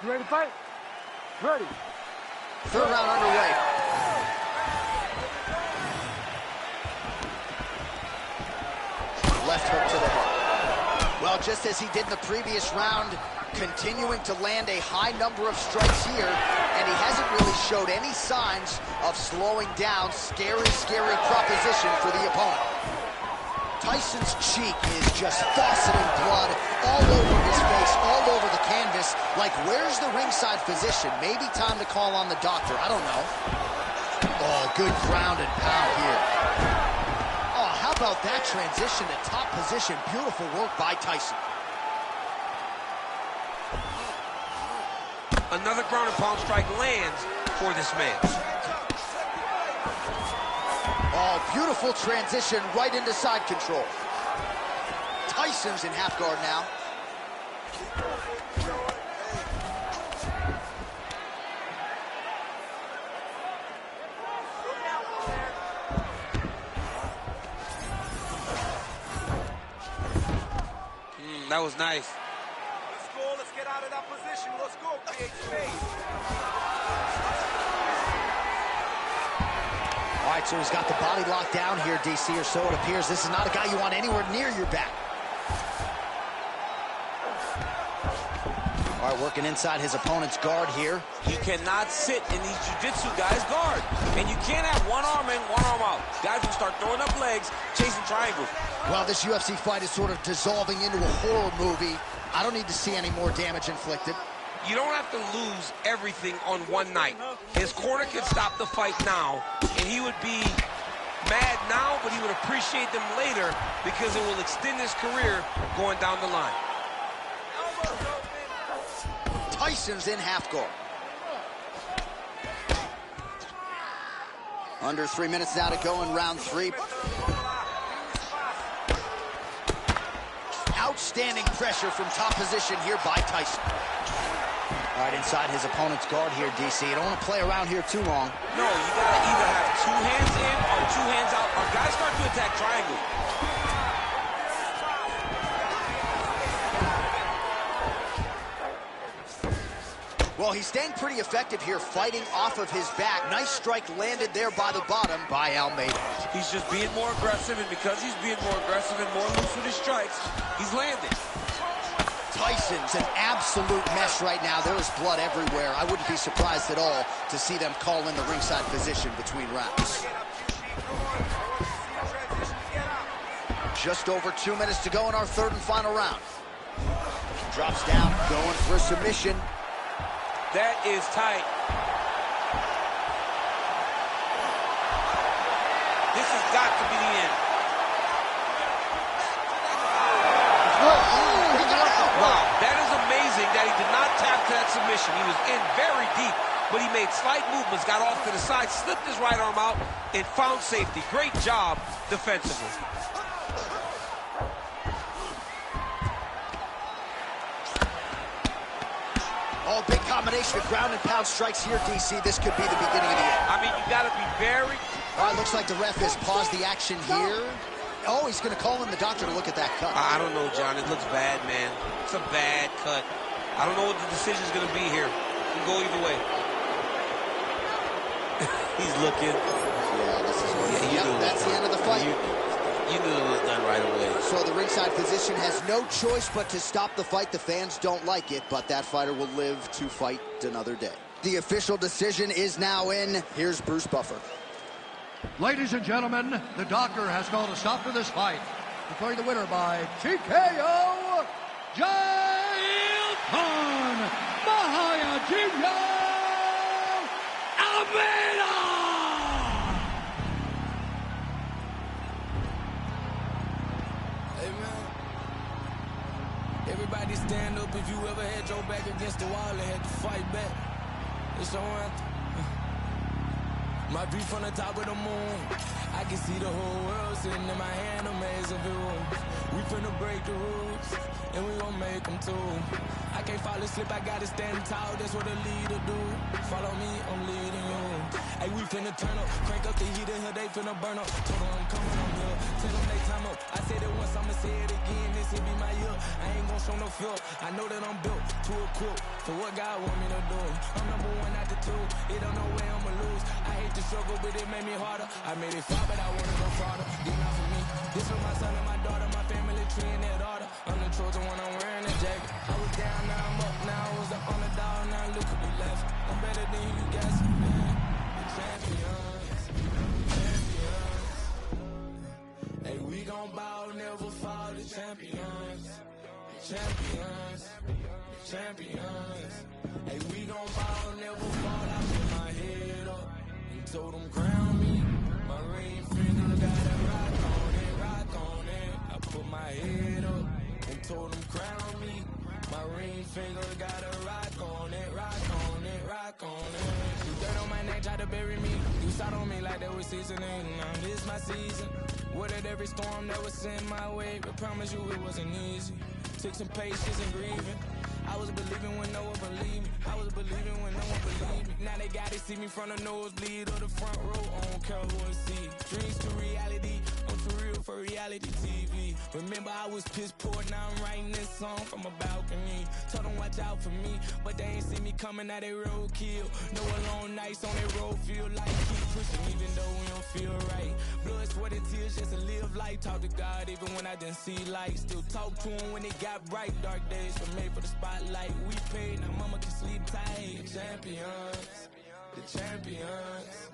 You ready to fight? Ready. Third round underway. Left hook to the head. Well, just as he did in the previous round, continuing to land a high number of strikes here, and he hasn't really showed any signs of slowing down. Scary, scary proposition for the opponent. Tyson's cheek is just fauceting blood all over his face, all over the canvas. Like, where's the ringside physician? Maybe time to call on the doctor. I don't know. Oh, good ground and pound here. Oh, how about that transition to top position? Beautiful work by Tyson. Another ground and pound strike lands for this man. Oh, beautiful transition right into side control. Tyson's in half guard now. That was nice. Let's go. Let's get out of that position. Let's go. Create space. All right, so he's got the body locked down here, DC, or so it appears. This is not a guy you want anywhere near your back. All right, working inside his opponent's guard here. You cannot sit in these jiu-jitsu guys' guard. And you can't have one arm in, one arm out. Guys will start throwing up legs, chasing triangles. Well, this UFC fight is sort of dissolving into a horror movie. I don't need to see any more damage inflicted. You don't have to lose everything on one night. His corner could stop the fight now, and he would be mad now, but he would appreciate them later because it will extend his career going down the line. Tyson's in half guard. Under 3 minutes now to go in round 3. Outstanding pressure from top position here by Tyson. All right, inside his opponent's guard here, DC. You don't want to play around here too long. No, you got to either have 2 hands in or 2 hands out, or guys start to attack triangle. Well, he's staying pretty effective here, fighting off of his back. Nice strike landed there by the bottom by Almeida. He's just being more aggressive, and because he's being more aggressive and more loose with his strikes, he's landing. Tyson's an absolute mess right now. There is blood everywhere. I wouldn't be surprised at all to see them call in the ringside position between rounds. Just over 2 minutes to go in our third and final round. Drops down, going for a submission. That is tight. This has got to be the end. Wow, that is amazing that he did not tap to that submission. He was in very deep, but he made slight movements, got off to the side, slipped his right arm out, and found safety. Great job defensively. Oh, big combination of ground and pound strikes here, DC. This could be the beginning of the end. I mean, you got to be very... All right, looks like the ref has paused the action here. Oh, he's going to call in the doctor to look at that cut. I don't know, John. It looks bad, man. It's a bad cut. I don't know what the decision's going to be here. It can go either way. He's looking. Yeah, this is that's the end of the fight. You knew it was done right away. So the ringside physician has no choice but to stop the fight. The fans don't like it, but that fighter will live to fight another day. The official decision is now in. Here's Bruce Buffer. Ladies and gentlemen, the doctor has called a stop to this fight, declaring the winner by TKO, Jailton Mahayajinho Almeida! Hey, man. Everybody stand up if you ever had your back against the wall and had to fight back. It's your anthem. My view from the top of the moon, I can see the whole world sitting in my hand, a maze of it. We finna break the rules, and we gon' make them too. I can't fall asleep, I gotta stand tall, that's what a leader do. Follow me, I'm leading you. Hey, we finna turn up, crank up the heat in here, they finna burn up. Told them I'm coming, I'm here, tell them they time up. I said it once, I'ma say it again, this will be my year. I ain't gon' show no fear, I know that I'm built to equip for what God want me to do. I'm number one, not the two, it don't know where I'ma lose. I hate the struggle, but it made me harder. I made it far, but I wanna go farther. Get out for me, this for my son and my daughter, my family tree and their daughter. I'm the Trojan one, I'm wearing a jacket. I was down, now I'm up, now I was the underdog, now look at me left. I'm better than you guys, man. Champions, champions. Hey, we gon' bow, never fall, the champions. Champions, champions. Hey, we gon' bow, never fall, I put my head up and told them crown me. My ring finger got a rock on it, rock on it. I put my head up and told them crown me. My ring finger got a rock on it, rock on it, rock on it. You dirt on my neck, try to bury me. You shot on me like they were seasoning. Now this my season. Weathered every storm that was sent my way, but promise you it wasn't easy. Took some patience and grieving. I was believing when no one believed me. I was believing when no one believed me. Now they gotta see me from the nosebleed or the front row. I don't care who I see. Dreams to reality. I'm too real for reality TV. Remember I was piss poor, now I'm writing this song from a balcony. Told them watch out for me, but they ain't see me coming at a roadkill. No alone nights on that road feel like keep pushing even though we don't feel right. Blood, sweat, and tears just to live life. Talk to God even when I didn't see light. Still talk to him when it got bright. Dark days were made for the spotlight. We paid, now mama can sleep tight. The champions, the champions.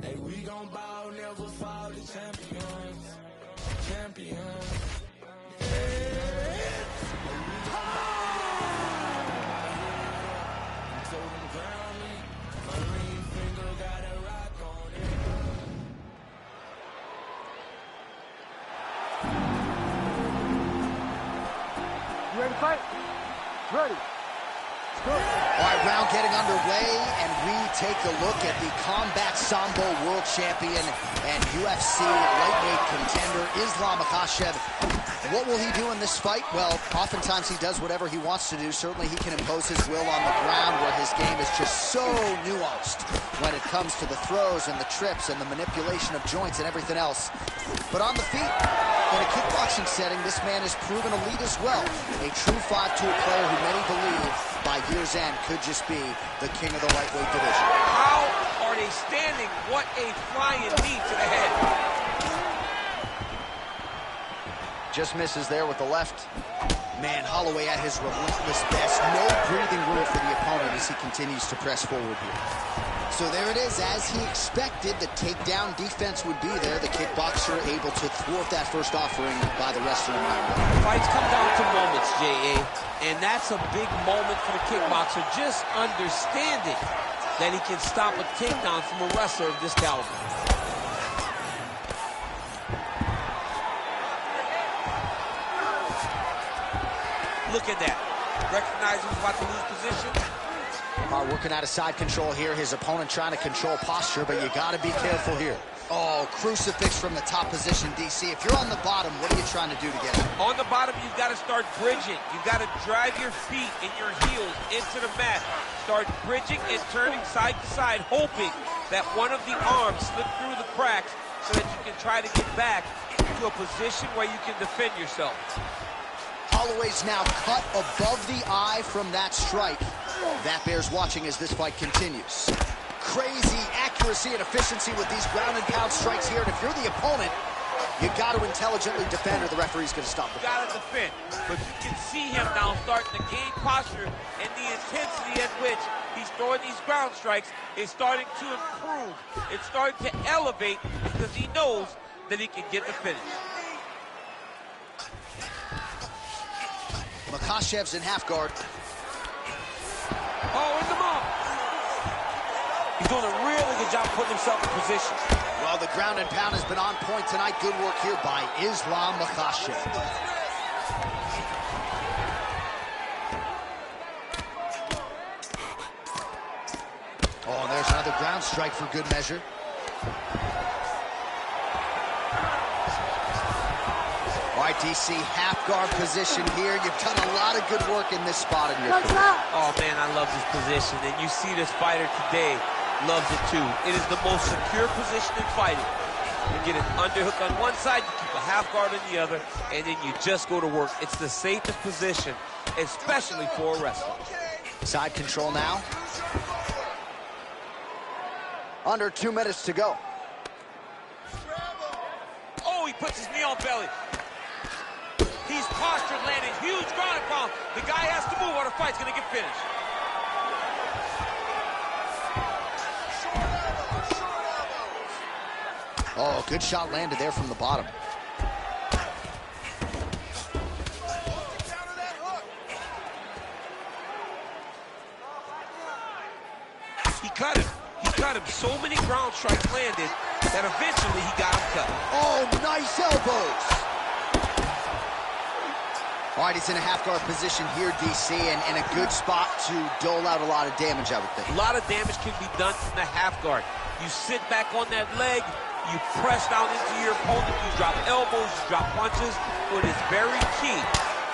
Hey, we gon' ball, never fall. The champions, champions. So them crown me, my ring finger got a rock on it. You ready to fight? Ready. All right, round getting underway, and we take a look at the Combat Sambo World Champion and UFC lightweight contender, Islam Makhachev. What will he do in this fight? Well, oftentimes he does whatever he wants to do. Certainly he can impose his will on the ground, where his game is just so nuanced when it comes to the throws and the trips and the manipulation of joints and everything else. But on the feet, in a kickboxing setting, this man has proven elite as well. A true five-tool player who many believe by year's end could just be the king of the lightweight division. How are they standing? What a flying knee to the head. Just misses there with the left. Man, Holloway at his relentless best. No breathing room for the opponent as he continues to press forward here. So there it is, as he expected, the takedown defense would be there. The kickboxer able to thwart that first offering by the wrestler. Fights come down to moments, J.A., and that's a big moment for the kickboxer, just understanding that he can stop a takedown from a wrestler of this caliber. Look at that. Recognize he's about to lose position. Working out of side control here. His opponent trying to control posture, but you got to be careful here. Oh, crucifix from the top position, DC. If you're on the bottom, what are you trying to do to get out? On the bottom, you've got to start bridging. You've got to drive your feet and your heels into the mat. Start bridging and turning side to side, hoping that one of the arms slip through the cracks so that you can try to get back to a position where you can defend yourself. Holloway's now cut above the eye from that strike. That bears watching as this fight continues. Crazy accuracy and efficiency with these ground and pound strikes here. And if you're the opponent, you got to intelligently defend or the referee's going to stop the fight. You got to defend. But you can see him now starting to gain posture, and the intensity at which he's throwing these ground strikes is starting to improve. It's starting to elevate because he knows that he can get the finish. Makhachev's in half guard. Oh, in the mouth. He's doing a really good job putting himself in position. Well, the ground and pound has been on point tonight. Good work here by Islam Makhachev. Oh, and there's another ground strike for good measure. All right, DC, half guard position here. You've done a lot of good work in this spot in your career. Oh, man, I love this position. And you see this fighter today loves it, too. It is the most secure position in fighting. You get an underhook on one side, you keep a half guard on the other, and then you just go to work. It's the safest position, especially for a wrestler. Side control now. Under 2 minutes to go. Oh, he puts his knee on belly. He's postured, landing huge ground and pound. The guy has to move or the fight's going to get finished. Oh, good shot landed there from the bottom. He cut him. He cut him. So many ground strikes landed that eventually he got him cut. Oh, nice elbows. All right, he's in a half-guard position here, DC, and in a good spot to dole out a lot of damage, I would think. A lot of damage can be done from the half guard. You sit back on that leg, you press down into your opponent, you drop elbows, you drop punches. What is very key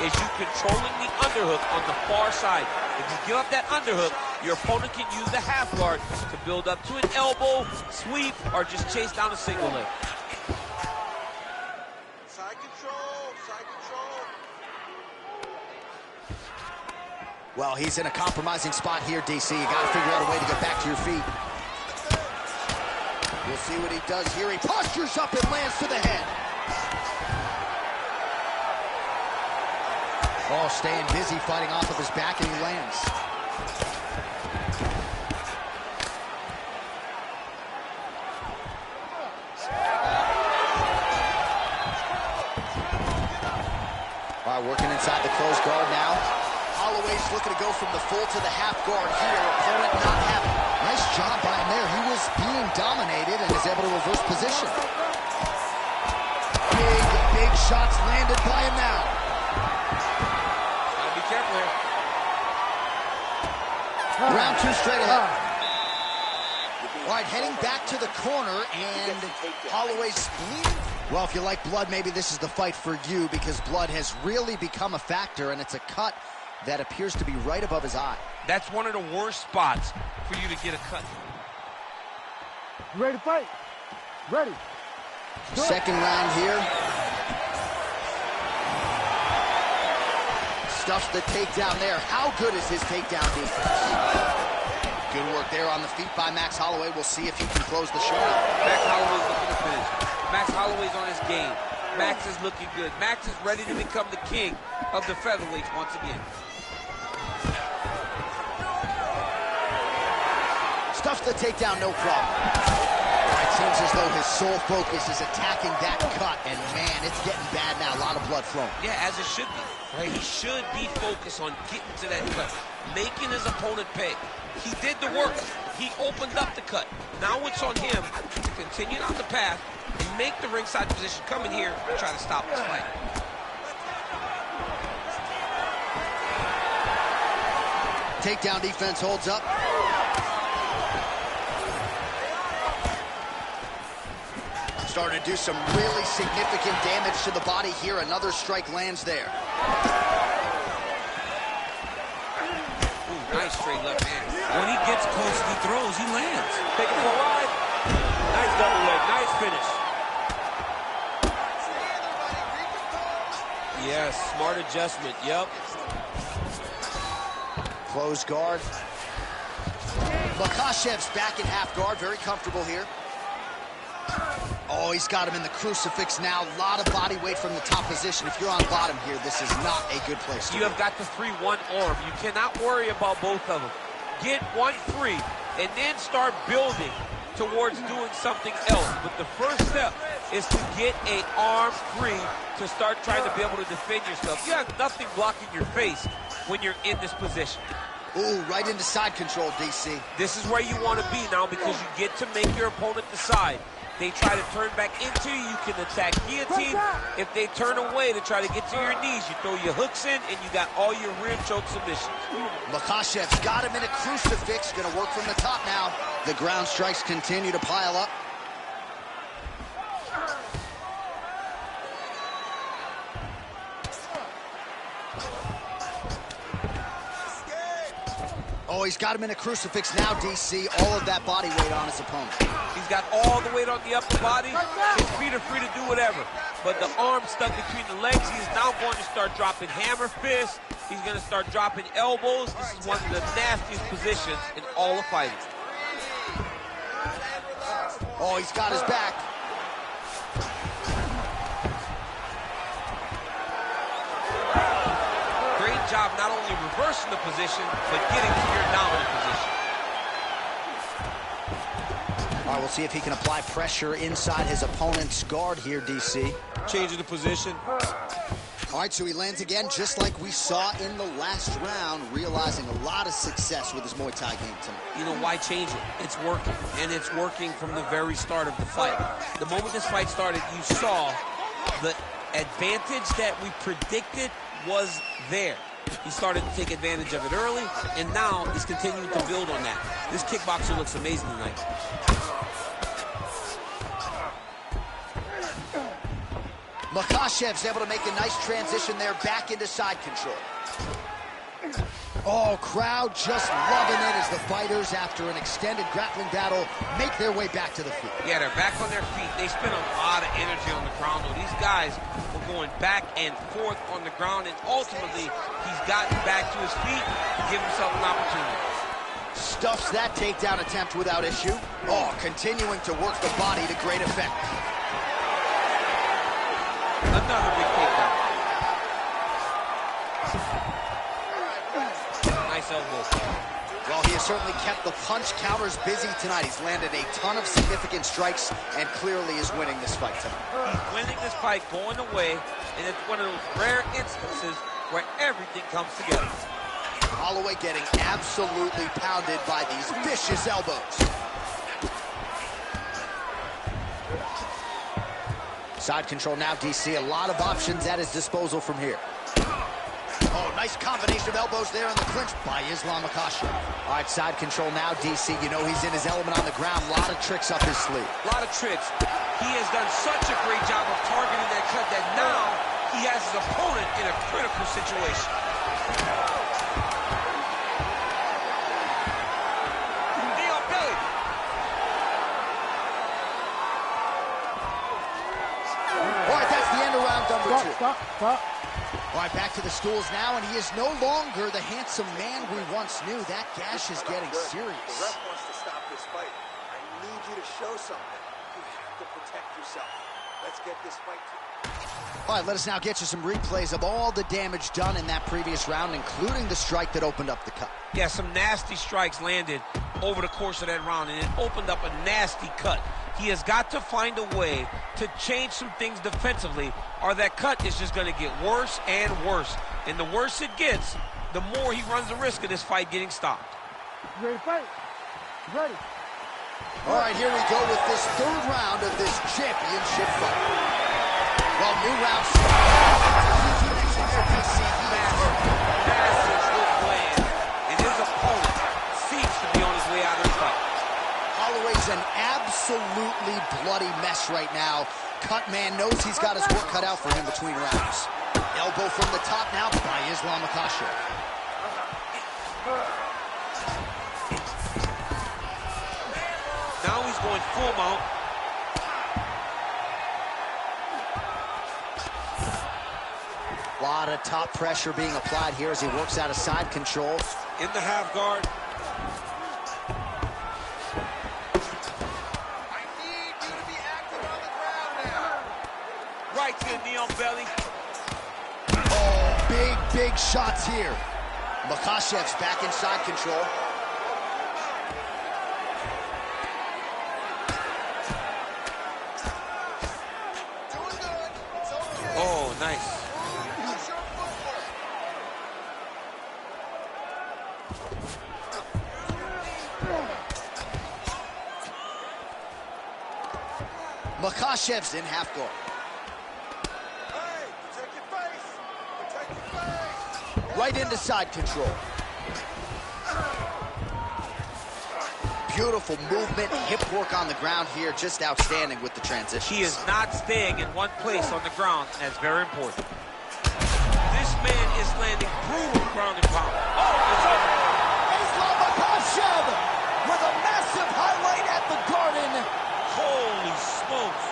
is you controlling the underhook on the far side. If you give up that underhook, your opponent can use the half guard to build up to an elbow, sweep, or just chase down a single leg. Side control, side control. Well, he's in a compromising spot here, DC. You got to figure out a way to get back to your feet. We'll see what he does here. He postures up and lands to the head. Oh, staying busy, fighting off of his back, and he lands. All right, working inside the closed guard now. Holloway's looking to go from the full to the half guard here. Opponent not having. Nice job by him there. He was being dominated and is able to reverse position. Big shots landed by him now. Gotta be careful here. Round 2 straight ahead. All right, heading back to the corner, and Holloway's bleeding. Well, if you like blood, maybe this is the fight for you, because blood has really become a factor, and it's a cut that appears to be right above his eye. That's one of the worst spots for you to get a cut. You ready to fight? Ready. Second round here. Stuffs the takedown there. How good is his takedown defense? Good work there on the feet by Max Holloway. We'll see if he can close the show out. Max Holloway's looking to finish. Max Holloway's on his game. Max is looking good. Max is ready to become the king of the featherweights once again. Stuffs the takedown, no problem. It seems as though his sole focus is attacking that cut, and man, it's getting bad now. A lot of blood flowing. Yeah, as it should be. Right? He should be focused on getting to that cut, making his opponent pay. He did the work. He opened up the cut. Now it's on him to continue down the path and make the ringside position, come in here and try to stop this fight. Takedown defense holds up. Starting to do some really significant damage to the body here. Another strike lands there. Ooh, nice straight left hand. When he gets close, he throws, he lands. Take it for a ride. Nice double leg, nice finish. Yes, smart adjustment, yep. Close guard. Makhachev's back in half guard, very comfortable here. Oh, he's got him in the crucifix now. A lot of body weight from the top position. If you're on bottom here, this is not a good place to be. You have got the 3-1 arm. You cannot worry about both of them. Get 1-3 and then start building towards doing something else. But the first step is to get an arm free to start trying to be able to defend yourself. You have nothing blocking your face when you're in this position. Ooh, right into side control, DC. This is where you want to be now, because you get to make your opponent decide. They try to turn back into you, you can attack guillotine. If they turn away to try to get to your knees, you throw your hooks in, and you got all your rear choke submissions. Makhachev's got him in a crucifix. Gonna work from the top now. The ground strikes continue to pile up. Oh, he's got him in a crucifix now, DC. All of that body weight on his opponent. He's got all the weight on the upper body. His feet are free to do whatever. But the arm stuck between the legs. He's now going to start dropping hammer fists. He's going to start dropping elbows. This is one of the nastiest positions in all of fighting. Oh, he's got his back. Great job not only reversing the position, but getting to your dominant position. All right, we'll see if he can apply pressure inside his opponent's guard here, DC. Changing the position. All right, so he lands again, just like we saw in the last round, realizing a lot of success with his Muay Thai game tonight. You know, why change it? It's working, and it's working from the very start of the fight. The moment this fight started, you saw the advantage that we predicted was there. He started to take advantage of it early, and now he's continuing to build on that. This kickboxer looks amazing tonight. Makhachev's able to make a nice transition there back into side control. Oh, crowd just loving it as the fighters, after an extended grappling battle, make their way back to the feet. Yeah, they're back on their feet. They spent a lot of energy on the ground, though. These guys were going back and forth on the ground, and ultimately, he's gotten back to his feet to give himself an opportunity. Stuffs that takedown attempt without issue. Oh, continuing to work the body to great effect. Another big takedown. Nice elbow. Well, he has certainly kept the punch counters busy tonight. He's landed a ton of significant strikes and clearly is winning this fight tonight. He's winning this fight going away, and it's one of those rare instances where everything comes together. Holloway getting absolutely pounded by these vicious elbows. Side control now, DC. A lot of options at his disposal from here. Oh, nice combination of elbows there in the clinch by Islam Makhachev. All right, side control now, DC. You know he's in his element on the ground. A lot of tricks up his sleeve. A lot of tricks. He has done such a great job of targeting that cut that now he has his opponent in a critical situation. Stop. All right, back to the stools now, and he is no longer the handsome man we once knew. That gash is getting serious. The ref wants to stop this fight. I need you to show something. You have to protect yourself. Let's get this fight to... All right, let us now get you some replays of all the damage done in that previous round, including the strike that opened up the cut. Yeah, some nasty strikes landed over the course of that round, and it opened up a nasty cut. He has got to find a way to change some things defensively, or that cut is just going to get worse and worse. And the worse it gets, the more he runs the risk of this fight getting stopped. You ready to fight? You ready? All right, here we go with this third round of this championship fight. Well, new round massive hook land, and his opponent seems to be on his way out of the fight. Holloway's an absolutely bloody mess right now. Cut man knows he's got his work cut out for him between rounds. Elbow from the top now by Islam Makhachev. Now he's going full mount. A lot of top pressure being applied here as he works out of side control. In the half guard. I need you to be active on the ground now. Right to the knee on belly. Oh, big shots here. Makhachev's back in side control. Doing good. It's okay. Oh, nice. Use your footwork. Makhachev's in half guard. Hey, protect your face. Protect your face. Right into side control. Beautiful movement, hip work on the ground here, just outstanding with the transition. He is not staying in one place on the ground. That's very important. This man is landing brutal ground and pound. Oh, it's over. Islam Makhachev with a massive highlight at the Garden. Holy smokes.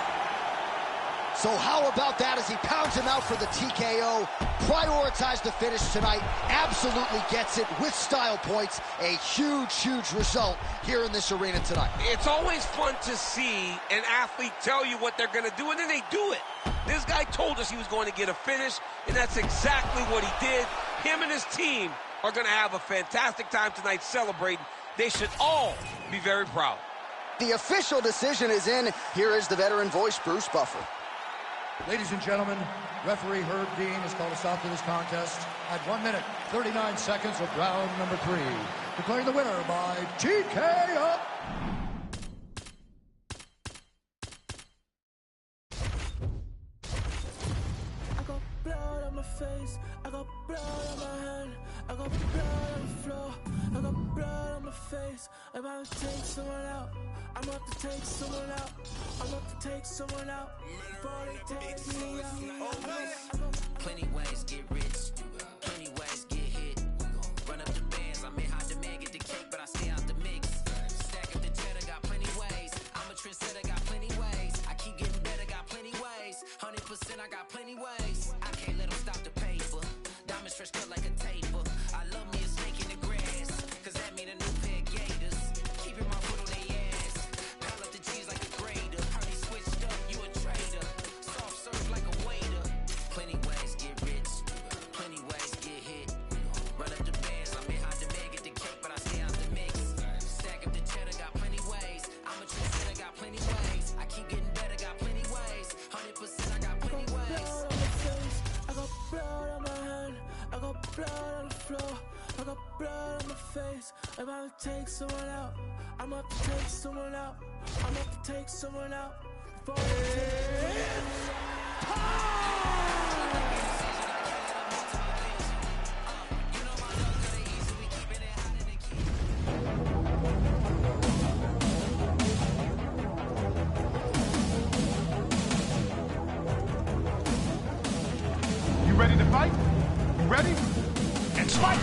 So how about that as he pounds him out for the TKO? Prioritized the finish tonight. Absolutely gets it with style points. A huge result here in this arena tonight. It's always fun to see an athlete tell you what they're going to do, and then they do it. This guy told us he was going to get a finish, and that's exactly what he did. Him and his team are going to have a fantastic time tonight celebrating. They should all be very proud. The official decision is in. Here is the veteran voice, Bruce Buffer. Ladies and gentlemen, referee Herb Dean has called a stop to this contest at 1 minute, 39 seconds of round number 3. Declaring the winner by TKO. I got blood on my face. I got blood on my hand. I got blood on the floor. I got blood on my face. I'm about to take someone out. I'm about to take someone out. I'm about to take someone out. Before they take me out. Plenty ways get rich. Plenty ways get hit. Run up the bands. I mean, how the man get the cake, but I stay out the mix. Stack up the cheddar, got plenty ways. I'm a trendsetter, got plenty ways. I keep getting better, got plenty ways. 100%, I got plenty ways. I can't let them stop the paper. Diamonds fresh cut like a taper. I love me a snake in the grass, cause that mean a new pair of gators. Keeping my foot on their ass. Pile up the cheese like a grater. Heard he switched up, you a traitor. Soft serve like a waiter. Plenty ways get rich. Plenty ways get hit. Run up the bands, I mean, how the man get the cake, but I stay out the mix. Stack up the cheddar, got plenty ways. I'm a trendsetter, got plenty ways. I keep getting better, got plenty ways. 100%, I got plenty ways. I got blood on my hand. I got blood on the floor. I got blood on my face. I'm about to take someone out. I'm about to take someone out. I'm about to take someone out. Before they take me out. You ready to fight? You ready? Let's fight!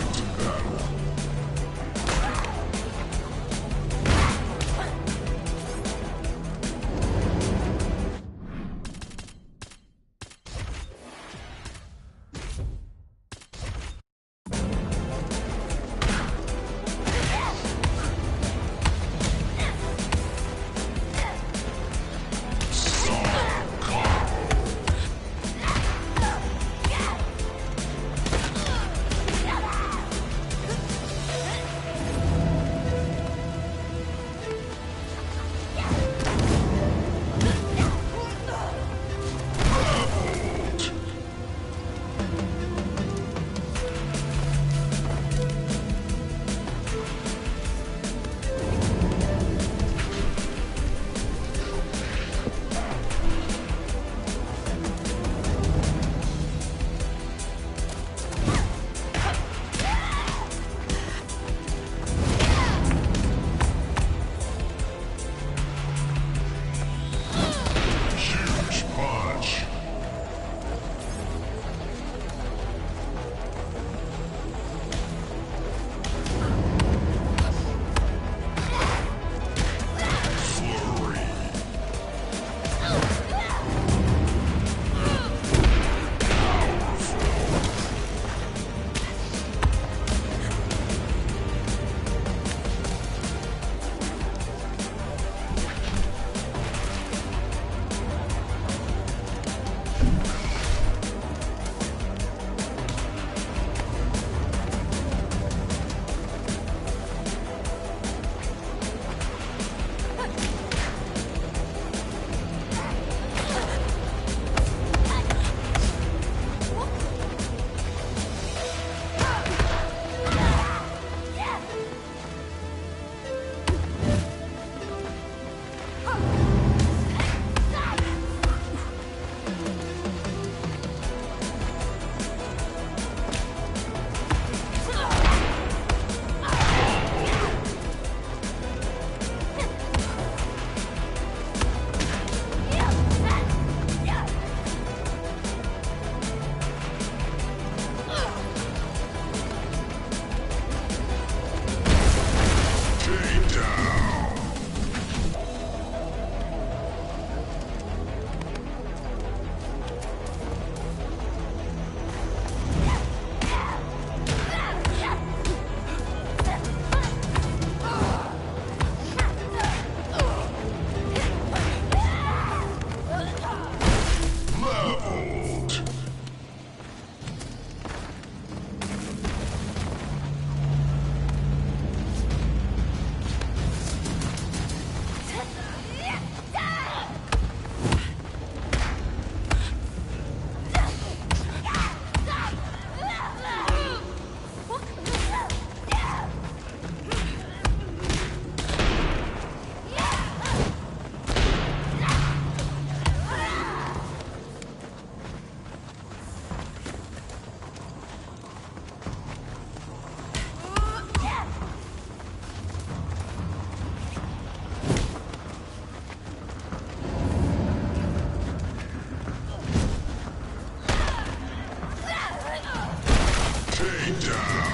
down.